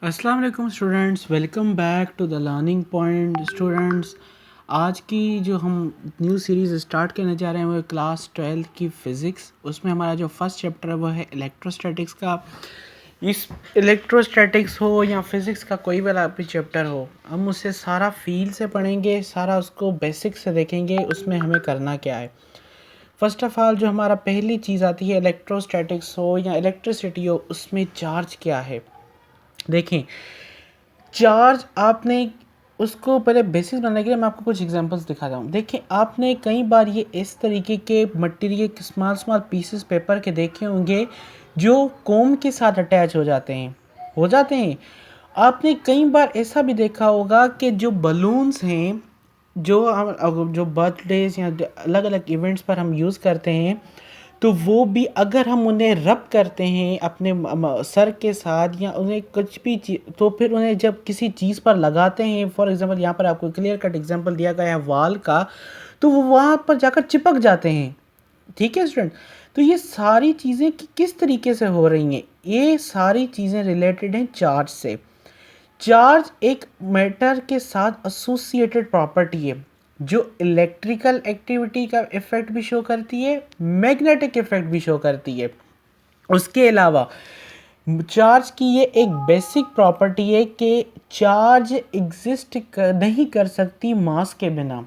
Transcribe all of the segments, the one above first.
अस्सलाम वालेकुम students, welcome back to the learning point students. आज की जो हम न्यू सीरीज़ स्टार्ट करने जा रहे हैं वो है क्लास 12 की फ़िज़िक्स। उसमें हमारा जो फर्स्ट चैप्टर है वो है इलेक्ट्रोस्टैटिक्स का। इस इलेक्ट्रोस्टैटिक्स हो या फिज़िक्स का कोई वाला भी चैप्टर हो, हम उसे सारा फील से पढ़ेंगे, सारा उसको बेसिक से देखेंगे उसमें हमें करना क्या है। फर्स्ट ऑफ़ ऑल जो हमारा पहली चीज़ आती है, इलेक्ट्रोस्टैटिक्स हो या इलेक्ट्रिसिटी हो, उसमें चार्ज क्या है। देखें, चार्ज आपने उसको पहले बेसिस बनाने के लिए मैं आपको कुछ एग्जांपल्स दिखाता हूँ। देखिए, आपने कई बार ये इस तरीके के मटेरियल के स्मॉल स्मॉल पीसेस पेपर के देखे होंगे जो कोम के साथ अटैच हो जाते हैं। आपने कई बार ऐसा भी देखा होगा कि जो बलून्स हैं, जो बर्थडेज या अलग अलग इवेंट्स पर हम यूज़ करते हैं, तो वो भी अगर हम उन्हें रब करते हैं अपने सर के साथ या उन्हें कुछ भी चीज़, तो फिर उन्हें जब किसी चीज़ पर लगाते हैं, फॉर एग्जांपल यहाँ पर आपको क्लियर कट एग्जांपल दिया गया है वाल का, तो वो वहाँ पर जाकर चिपक जाते हैं। ठीक है स्टूडेंट, तो ये सारी चीज़ें किस तरीके से हो रही हैं, ये सारी चीज़ें रिलेटेड हैं चार्ज से। चार्ज एक मैटर के साथ एसोसिएटेड प्रॉपर्टी है जो इलेक्ट्रिकल एक्टिविटी का इफेक्ट भी शो करती है, मैग्नेटिक इफेक्ट भी शो करती है। उसके अलावा चार्ज की ये एक बेसिक प्रॉपर्टी है कि चार्ज एग्जिस्ट नहीं कर सकती मास के बिना,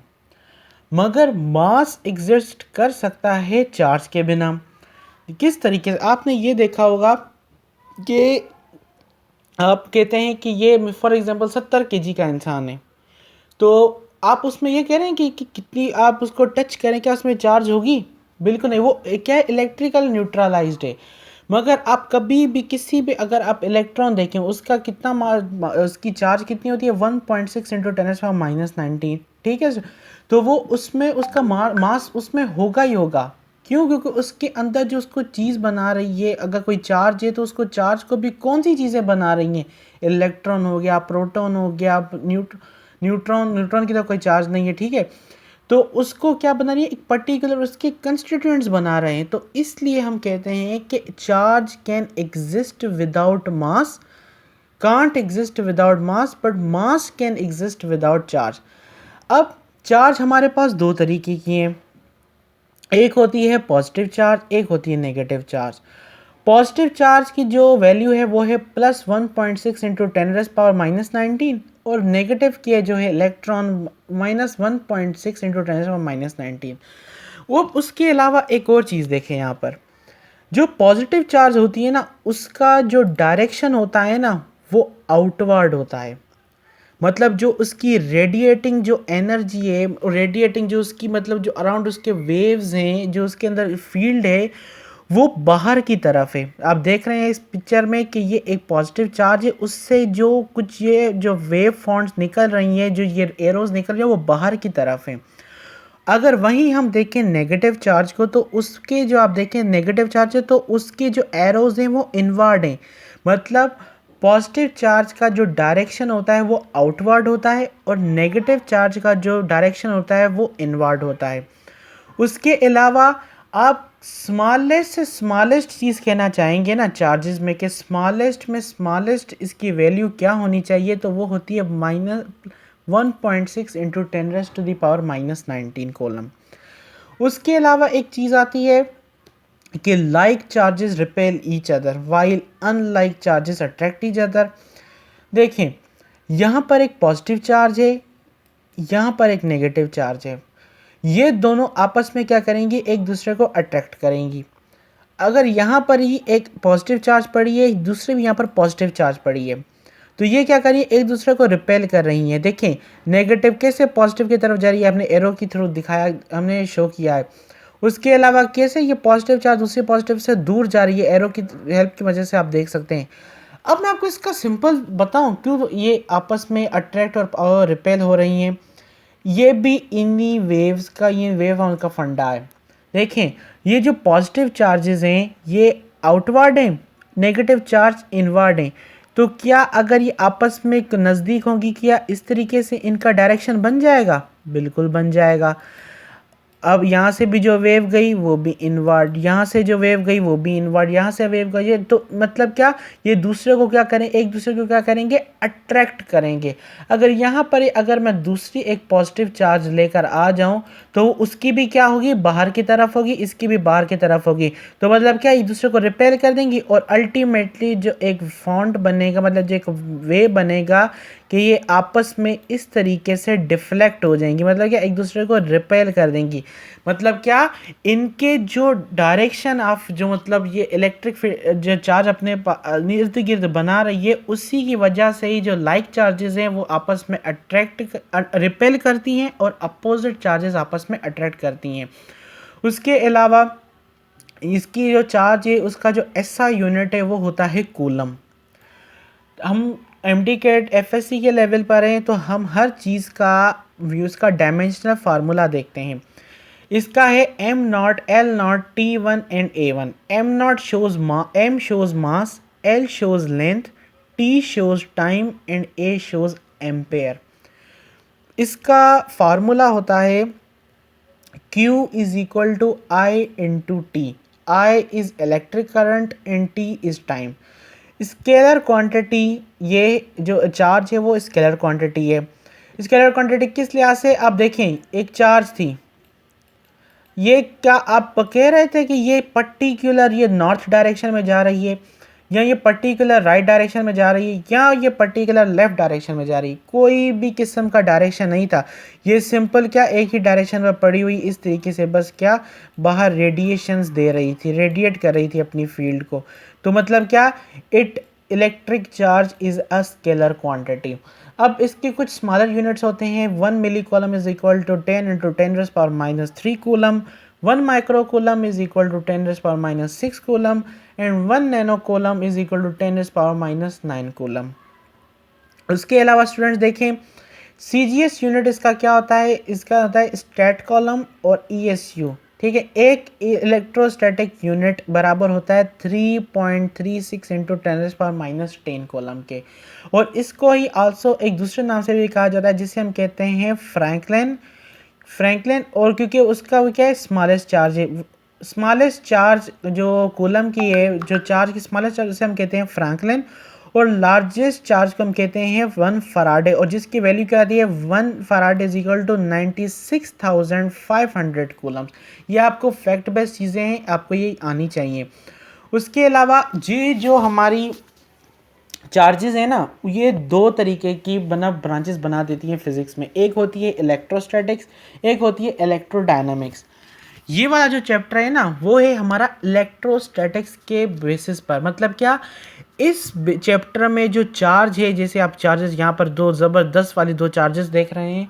मगर मास एग्जिस्ट कर सकता है चार्ज के बिना। किस तरीके से आपने ये देखा होगा कि आप कहते हैं कि ये फॉर एग्जांपल 70 kg का इंसान है, तो आप उसमें ये कह रहे हैं कि कितनी आप उसको टच करें क्या उसमें चार्ज होगी? बिल्कुल नहीं, वो क्या है, इलेक्ट्रिकल न्यूट्रलाइज्ड है। मगर आप कभी भी किसी भी अगर आप इलेक्ट्रॉन देखें, उसका कितना उसकी चार्ज कितनी होती है, 1.6 इंटू 10⁻⁹ ठीक है। तो वो उसमें उसका मास उसमें होगा ही होगा। क्यों? क्योंकि उसके अंदर जो उसको चीज़ बना रही है, अगर कोई चार्ज है तो उसको चार्ज को भी कौन सी चीज़ें बना रही हैं, इलेक्ट्रॉन हो गया, प्रोटॉन हो गया, न्यूट्रॉन की तो कोई चार्ज नहीं है, ठीक है। तो उसको क्या बना रही है, एक पर्टिकुलर उसके कंस्टिट्यूएंट्स बना रहे हैं। तो इसलिए हम कहते हैं कि charge can exist without mass, can't exist without mass, but mass can exist without charge. अब चार्ज हमारे पास दो तरीके की हैं, एक होती है पॉजिटिव चार्ज, एक होती है नेगेटिव चार्ज। पॉजिटिव चार्ज की जो वैल्यू है वो है +1.6 इंटू 10⁻⁹, और नेगेटिव की जो है इलेक्ट्रॉन -1.6 इंटू 10⁻⁹। वो उसके अलावा एक और चीज़ देखें यहाँ पर, जो पॉजिटिव चार्ज होती है ना, उसका जो डायरेक्शन होता है ना, वो आउटवर्ड होता है। मतलब जो उसकी रेडिएटिंग जो एनर्जी है, रेडिएटिंग जो उसकी मतलब जो अराउंड उसके वेव्स हैं, जो उसके अंदर फील्ड है, वो बाहर की तरफ है। आप देख रहे हैं इस पिक्चर में कि ये एक पॉजिटिव चार्ज है, उससे जो कुछ ये जो वेव फॉर्म्स निकल रही हैं, जो ये एरोज निकल रही हैं, वो बाहर की तरफ है। अगर वहीं हम देखें नेगेटिव चार्ज को, तो उसके जो आप देखें नेगेटिव चार्ज है, तो उसके जो एरोज हैं वो इनवर्ड हैं। मतलब पॉजिटिव चार्ज का जो डायरेक्शन होता है वो आउटवर्ड होता है, और नेगेटिव चार्ज का जो डायरेक्शन होता है वो इनवर्ड होता है। उसके अलावा आप स्मॉलेस्ट से स्मॉलेस्ट चीज़ कहना चाहेंगे ना चार्जेस में, कि स्मॉलेस्ट में स्मॉलेस्ट इसकी वैल्यू क्या होनी चाहिए, तो वो होती है -1.6 इंटू 10⁻⁻⁹ कोलम। उसके अलावा एक चीज़ आती है कि like charges repel each other while unlike charges attract each other. देखें, यहाँ पर एक पॉजिटिव चार्ज है, यहाँ पर एक नेगेटिव चार्ज है, ये दोनों आपस में क्या करेंगी, एक दूसरे को अट्रैक्ट करेंगी। अगर यहाँ पर ही एक पॉजिटिव चार्ज पड़ी है, दूसरे भी यहाँ पर पॉजिटिव चार्ज पड़ी है, तो ये क्या करिए, एक दूसरे को रिपेल कर रही हैं। देखें, नेगेटिव कैसे पॉजिटिव की तरफ जा रही है, आपने एरो की थ्रू दिखाया, हमने शो किया है। उसके अलावा कैसे ये पॉजिटिव चार्ज दूसरे पॉजिटिव से दूर जा रही है, एरो की हेल्प की वजह से आप देख सकते हैं। अब मैं आपको इसका सिंपल बताऊं क्यों ये आपस में अट्रैक्ट और रिपेल हो रही हैं। ये भी इन्हीं वेव्स का, ये वेव का फंडा है। देखें, ये जो पॉजिटिव चार्जेस हैं ये आउटवर्ड हैं, नेगेटिव चार्ज इनवर्ड हैं। तो क्या अगर ये आपस में नज़दीक होंगी, क्या इस तरीके से इनका डायरेक्शन बन जाएगा? बिल्कुल बन जाएगा। अब यहाँ से भी जो वेव गई वो भी इनवर्ड, यहाँ से जो वेव गई वो भी इनवर्ड, यहाँ से वेव गई, तो मतलब क्या, ये दूसरे को क्या करें, एक दूसरे को क्या करेंगे, अट्रैक्ट करेंगे। अगर यहाँ पर अगर मैं दूसरी एक पॉजिटिव चार्ज लेकर आ जाऊँ तो उसकी भी क्या होगी, बाहर की तरफ होगी, इसकी भी बाहर की तरफ होगी, तो मतलब क्या, एक दूसरे को रिपेल कर देंगी और अल्टीमेटली जो एक फॉन्ट बनेगा, मतलब जो एक वे बनेगा कि ये आपस में इस तरीके से डिफ्लेक्ट हो जाएंगी, मतलब क्या, एक दूसरे को रिपेल कर देंगी। मतलब क्या, इनके जो डायरेक्शन ऑफ जो, मतलब ये इलेक्ट्रिक जो चार्ज अपने इर्द गिर्द बना रही है, उसी की वजह से ही जो लाइक चार्जेस हैं वो आपस में अट्रैक्ट रिपेल करती हैं और अपोजिट चार्जेस आपस में अट्रैक्ट करती हैं। उसके अलावा इसकी जो चार्ज है उसका जो एसआई यूनिट है वो होता है कूलम। हम एमडी कैट एफएससी के लेवल पर हैं तो हम हर चीज़ का व्यूज़ का डायमेंशनल फार्मूला देखते हैं। इसका है M naught, L naught, T one and A one. M naught shows M shows mass, L shows length, T shows time and A shows ampere. इसका फार्मूला होता है Q is equal to I into T. I is electric current and T is time. Scalar quantity, ये जो charge है वो scalar quantity है। Scalar quantity किस लिहाज से, आप देखें एक चार्ज थी, ये क्या आप कह रहे थे कि ये पर्टिकुलर ये नॉर्थ डायरेक्शन में जा रही है, या ये पर्टिकुलर राइट डायरेक्शन में जा रही है, या ये पर्टिकुलर लेफ्ट डायरेक्शन में जा रही है, कोई भी किस्म का डायरेक्शन नहीं था। ये सिंपल क्या एक ही डायरेक्शन में पड़ी हुई इस तरीके से बस क्या बाहर रेडिएशंस दे रही थी, रेडिएट कर रही थी अपनी फील्ड को। तो मतलब क्या, it electric charge is a scalar quantity. अब इसके कुछ स्मॉलर यूनिट्स होते हैं। 1 milli coulomb is equal to 10 into 10⁻³ coulomb. 1 micro coulomb is equal to 10⁻6 coulomb and 1 nano coulomb is equal to 10⁻9 coulomb. उसके अलावा स्टूडेंट्स देखें, सीजीएस यूनिट इसका क्या होता है, इसका होता है स्टैट कॉलम और ईएसयू। ठीक है, एक इलेक्ट्रोस्टैटिक यूनिट बराबर होता है 3.36 इंटू 10⁻10 कॉलम के। और इसको ही आल्सो एक दूसरे नाम से भी कहा जाता है जिसे हम कहते हैं फ्रैंकलिन। और क्योंकि उसका वो क्या है, स्मॉलेस्ट चार्ज है। स्मॉलेस्ट चार्ज जो कूलम की है, जो चार्ज की स्मॉलेस्ट चार्ज उसे हम कहते हैं फ्रैंकलिन, और लार्जेस्ट चार्ज को हम कहते हैं 1 फराडे, और जिसकी वैल्यू क्या आती है 1 faraday is equal to 96,500 coulombs. ये आपको फैक्ट बेस्ड चीज़ें हैं, आपको ये आनी चाहिए। उसके अलावा ये जो हमारी चार्जेस है ना, ये दो तरीके की ब्रांचेस बना देती हैं फिजिक्स में। एक होती है इलेक्ट्रोस्टैटिक्स, एक होती है इलेक्ट्रोडायनामिक्स। ये वाला जो चैप्टर है ना वो है हमारा इलेक्ट्रोस्टैटिक्स के बेसिस पर। मतलब क्या, इस चैप्टर में जो चार्ज है, जैसे आप चार्जेस यहाँ पर दो ज़बरदस्त वाली दो चार्जेस देख रहे हैं,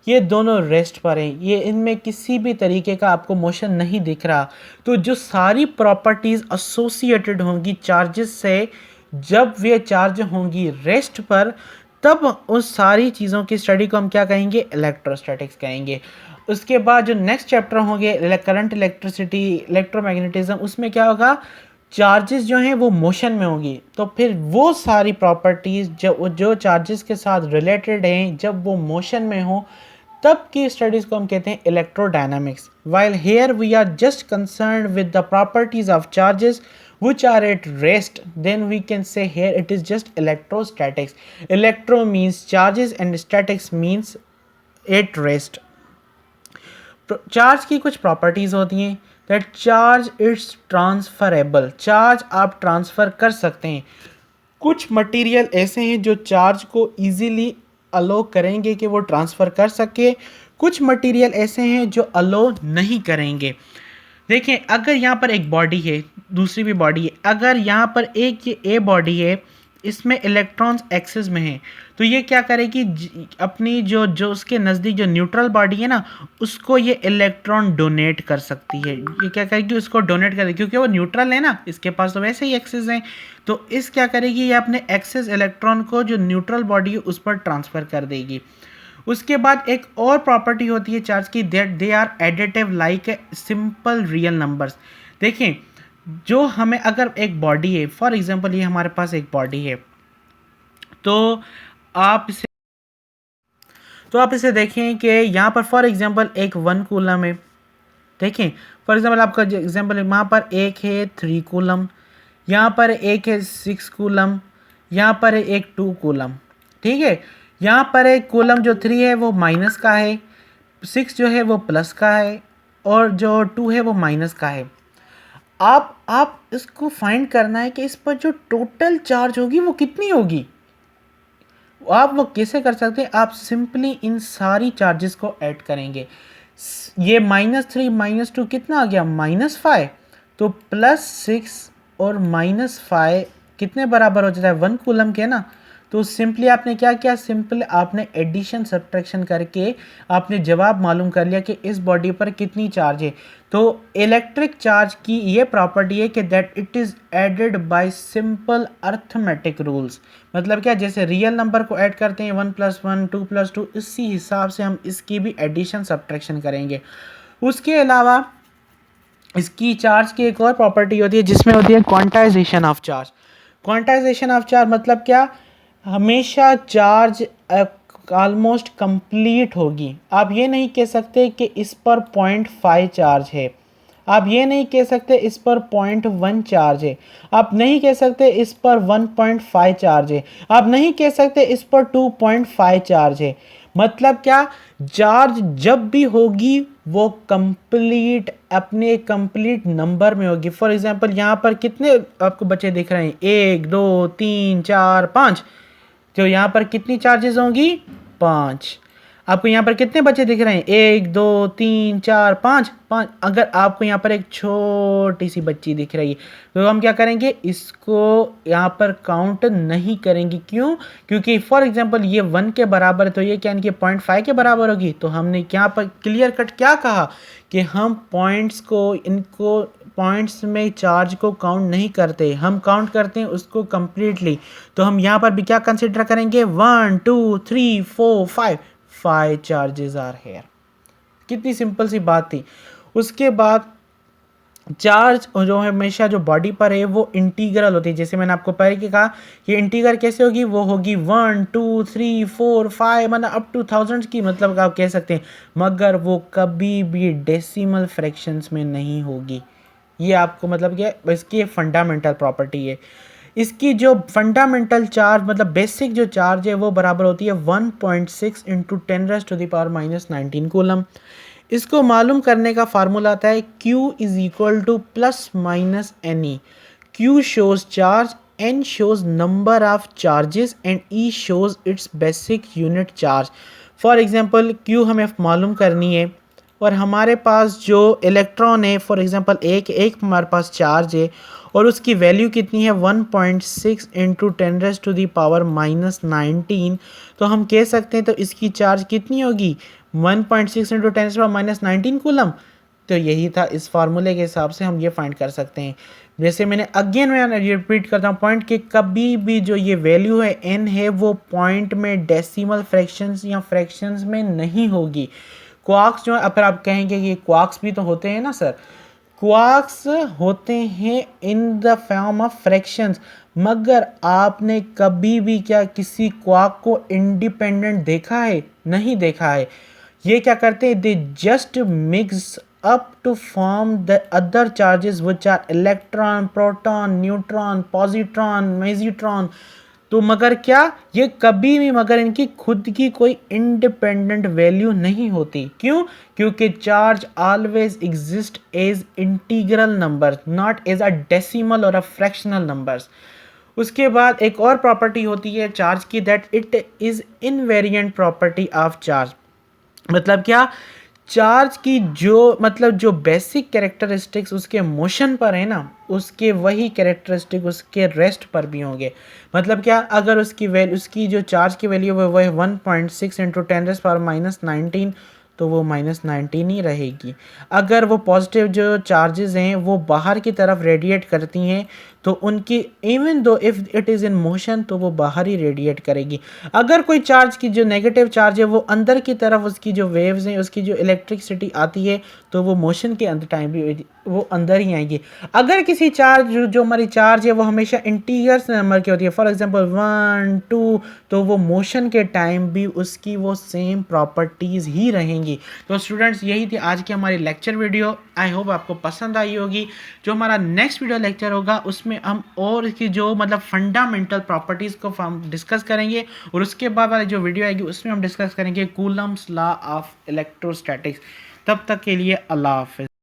ये दोनों रेस्ट पर हैं, ये इनमें किसी भी तरीके का आपको मोशन नहीं दिख रहा। तो जो सारी प्रॉपर्टीज़ एसोसिएटेड होंगी चार्जेस से, जब वे चार्ज होंगी रेस्ट पर, तब उस सारी चीज़ों की स्टडी को हम क्या कहेंगे, इलेक्ट्रोस्टैटिक्स कहेंगे। उसके बाद जो नेक्स्ट चैप्टर होंगे करंट, इलेक्ट्रिसिटी, इलेक्ट्रोमैग्नेटिज्म, उसमें क्या होगा, चार्जेस जो हैं वो मोशन में होंगी, तो फिर वो सारी प्रॉपर्टीज़ जो चार्जेस के साथ रिलेटेड हैं जब वो मोशन में हो, तब की स्टडीज़ को हम कहते हैं electrodynamics. While here we are just concerned with the properties of charges which are at rest, then we can say here it is just electrostatics. Electro means charges and statics means at rest. Charge की कुछ properties होती हैं, that charge it's transferable, charge आप transfer कर सकते हैं। कुछ material ऐसे हैं जो चार्ज को इजीली अलो करेंगे कि वो ट्रांसफ़र कर सके, कुछ मटेरियल ऐसे हैं जो अलो नहीं करेंगे। देखें, अगर यहाँ पर एक बॉडी है, दूसरी भी बॉडी है, अगर यहाँ पर एक ये ए बॉडी है, इसमें इलेक्ट्रॉन्स एक्सिस में हैं, तो ये क्या करेगी, अपनी जो उसके नज़दीक जो न्यूट्रल बॉडी है ना, उसको ये इलेक्ट्रॉन डोनेट कर सकती है। ये क्या करेगी, उसको डोनेट करेगी, क्योंकि वो न्यूट्रल है ना, इसके पास तो वैसे ही एक्सिस हैं, तो इस क्या करेगी, ये अपने एक्सिस इलेक्ट्रॉन को जो न्यूट्रल बॉडी है उस पर ट्रांसफ़र कर देगी। उसके बाद एक और प्रॉपर्टी होती है चार्ज की, that they are additive like simple real numbers. देखें, जो हमें अगर एक बॉडी है, फॉर एग्जांपल ये हमारे पास एक बॉडी है, तो आप इसे देखें कि यहाँ पर फॉर एग्जांपल एक 1 कूलम है, देखें फॉर एग्जांपल आपका एग्जांपल वहाँ पर एक है 3 कूलम, यहाँ पर एक है 6 कूलम, यहाँ पर है एक 2 कूलम, ठीक है। यहाँ पर एक कूलम जो 3 है वो माइनस का है, 6 जो है वो प्लस का है, और जो 2 है वो माइनस का है। आप इसको फाइंड करना है कि इस पर जो टोटल चार्ज होगी वो कितनी होगी। आप वो कैसे कर सकते हैं, आप सिंपली इन सारी चार्जेस को ऐड करेंगे। ये -3 -2 कितना आ गया, -5, तो +6 और -5 कितने बराबर हो जाता है, 1 कूलम के ना। तो सिंपली आपने क्या किया, सिंपल आपने एडिशन सब्ट्रैक्शन करके आपने जवाब मालूम कर लिया कि इस बॉडी पर कितनी चार्ज है। तो इलेक्ट्रिक चार्ज की ये प्रॉपर्टी है कि that it is added by simple arithmetic rules. मतलब क्या, जैसे रियल नंबर को ऐड करते हैं 1 + 1 2 + 2, इसी हिसाब से हम इसकी भी एडिशन सब्ट्रैक्शन करेंगे। उसके अलावा इसकी चार्ज की एक और प्रॉपर्टी होती है जिसमें होती है quantization of charge. Quantization of charge मतलब क्या, हमेशा चार्ज ऑलमोस्ट कंप्लीट होगी। आप ये नहीं कह सकते कि इस पर 0.5 चार्ज है, आप ये नहीं कह सकते इस पर 0.1 चार्ज है, आप नहीं कह सकते इस पर 1.5 चार्ज है, आप नहीं कह सकते इस पर 2.5 चार्ज है। मतलब क्या, चार्ज जब भी होगी वो कंप्लीट अपने कंप्लीट नंबर में होगी। फॉर एग्जांपल यहाँ पर कितने आपको बच्चे दिख रहे हैं, 1 2 3 4 5, तो यहाँ पर कितनी चार्जेस होंगी, 5। आपको यहाँ पर कितने बच्चे दिख रहे हैं, 1 2 3 4 5 5। अगर आपको यहाँ पर एक छोटी सी बच्ची दिख रही है तो हम क्या करेंगे, इसको यहाँ पर काउंट नहीं करेंगे। क्यों, क्योंकि फॉर एग्जांपल ये 1 के बराबर है, तो ये क्या इनके 0.5 के बराबर होगी। तो हमने यहाँ पर क्लियर कट क्या कहा कि हम पॉइंट्स को, इनको पॉइंट्स में चार्ज को काउंट नहीं करते, हम काउंट करते हैं उसको कंप्लीटली। तो हम यहाँ पर भी क्या कंसिडर करेंगे, 1 2 3 4 5 चार्जेस आर हेयर। कितनी सिंपल सी बात थी। उसके बाद चार्ज जो है हमेशा जो बॉडी पर है वो इंटीग्रल होती है। जैसे मैंने आपको पहले कहा ये इंटीग्रल कैसे होगी, वो होगी 1 2 3 4 5 मतलब अप टू 1000 की, मतलब आप कह सकते हैं, मगर वो कभी भी डेसिमल फ्रैक्शंस में नहीं होगी। ये आपको मतलब क्या, इसकी फंडामेंटल प्रॉपर्टी है। इसकी जो फंडामेंटल चार्ज मतलब बेसिक जो चार्ज है वो बराबर होती है 1.6 × 10⁻⁻19 कूलम। इसको मालूम करने का फार्मूला आता है Q = ±NE। Q shows charge, N shows number of charges and E shows its basic unit charge। For example Q हमें मालूम करनी है और हमारे पास जो इलेक्ट्रॉन है फॉर एग्जांपल एक हमारे पास चार्ज है और उसकी वैल्यू कितनी है 1.6 × 10⁻⁻19। तो हम कह सकते हैं तो इसकी चार्ज कितनी होगी, 1.6 × 10⁻⁻19 कूलम। तो यही था, इस फार्मूले के हिसाब से हम ये फाइंड कर सकते हैं। जैसे मैं रिपीट करता हूँ पॉइंट कि कभी भी जो ये वैल्यू है n है वो पॉइंट में डेसिमल फ्रैक्शंस या फ्रैक्शंस में नहीं होगी। क्वार्क्स जो है, फिर आप कहेंगे कि क्वार्क्स भी तो होते हैं ना सर, क्वार्क्स होते हैं in the form of fractions, मगर आपने कभी भी क्या किसी क्वार्क को इंडिपेंडेंट देखा है, नहीं देखा है। ये क्या करते हैं, they just mix up to form the other charges which are electron, proton, neutron, positron, मेजिट्रॉन। तो मगर क्या, ये कभी भी मगर इनकी खुद की कोई इंडिपेंडेंट वैल्यू नहीं होती। क्यों, क्योंकि charge always exist as integral number, not as a decimal और अ फ्रैक्शनल नंबर्स। उसके बाद एक और प्रॉपर्टी होती है चार्ज की, that it is invariant property of charge. मतलब क्या, चार्ज की जो मतलब जो बेसिक कैरेक्टरिस्टिक्स उसके मोशन पर है ना, उसके वही कैरेक्टरिस्टिक उसके रेस्ट पर भी होंगे। मतलब क्या, अगर उसकी वैल्यू, उसकी जो चार्ज की वैल्यू है वो है 1.6 × 10⁻⁻19, तो वो -19 ही रहेगी। अगर वो पॉजिटिव जो चार्जेस हैं वो बाहर की तरफ रेडिएट करती हैं तो उनकी even though if it is in motion तो वो बाहर ही रेडिएट करेगी। अगर कोई चार्ज की जो नेगेटिव चार्ज है वो अंदर की तरफ उसकी जो वेव्स हैं उसकी जो इलेक्ट्रिसिटी आती है तो वो मोशन के अंदर टाइम भी वो अंदर ही आएंगी। अगर किसी चार्ज जो हमारी चार्ज है वो हमेशा इंटीजर्स नंबर की होती है, फॉर एग्जांपल 1 2, तो वो मोशन के टाइम भी उसकी वो सेम प्रॉपर्टीज़ ही रहेंगी। तो स्टूडेंट्स यही थी आज की हमारी लेक्चर वीडियो। आई होप आपको पसंद आई होगी। जो हमारा नेक्स्ट वीडियो लेक्चर होगा उसमें हम और इसकी जो मतलब फंडामेंटल प्रॉपर्टीज़ को हम डिस्कस करेंगे, और उसके बाद वाली जो वीडियो आएगी उसमें हम डिस्कस करेंगे कूलम्स लॉ ऑफ इलेक्ट्रोस्टैटिक्स। तब तक के लिए अल्लाह हाफ़िज़।